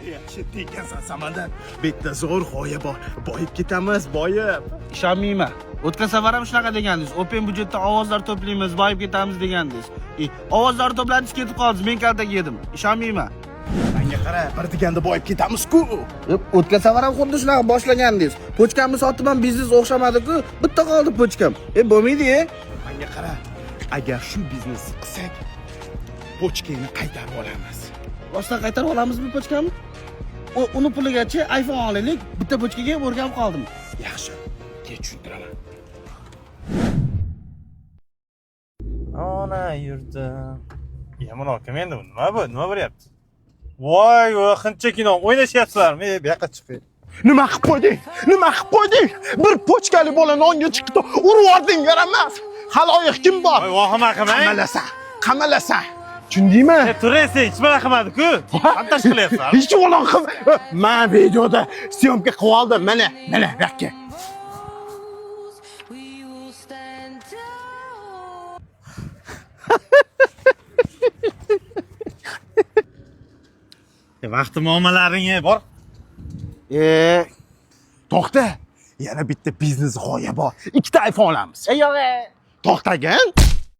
Yaxshi tekansan Samandar. Bitta zo'r g'oya bor. Boyib ketamiz, boyib. Ishonmayman. O'tgan safar ham shunaqa degandingiz. Open budjetda ovozlar to'playmiz, boyib ketamiz degandingiz. Ovozlar to'pladingiz, ketib qoldingiz. Men kaltak yedim. Ishonmayman. Menga qara, bir deganda boyib ketamiz-ku. O'tgan safar ham xuddi shunaqa boshlagandingiz. Pochkamni sotib ham biznes o'xshamadi-ku. Bitta qoldi pochkam. Bo'lmaydi-ku. Menga qara, agar shu biznesni qilsak, pochkani qaytarib olamiz. Boshdan qaytarib olamizmi pochkamni? Uni puligacha iPhone olaylik. Bitta pochkaga o'rganib qoldim. Yaxshi, keyin tushuntiraman. Ona yurdim. Yomon okim endi nima bu? Nima bo'lyapti? Voy, qancha kino o'ynashyapsizlarmi? Bu yoqqa chiqing. Nima qilib qo'yding? Nima qilib qo'yding? Bir pochkali bola nonga chiqdi, urib yording yaramas. Haloyiq kim bor? Voy, vahima qilmang. Qamalasa. Tushundingmi? Turaysiz, hech nima qilmadi-ku. Qantash qilyapsan? Hech o'lan qilib. Men videoda syomka qilib oldim. Mana, bu yoqqa. Vaqti muammolaring bor. To'xta. Yana bitta biznes g'oya bor. Ikkita iPhone olamiz. Yo'q. To'xtagin.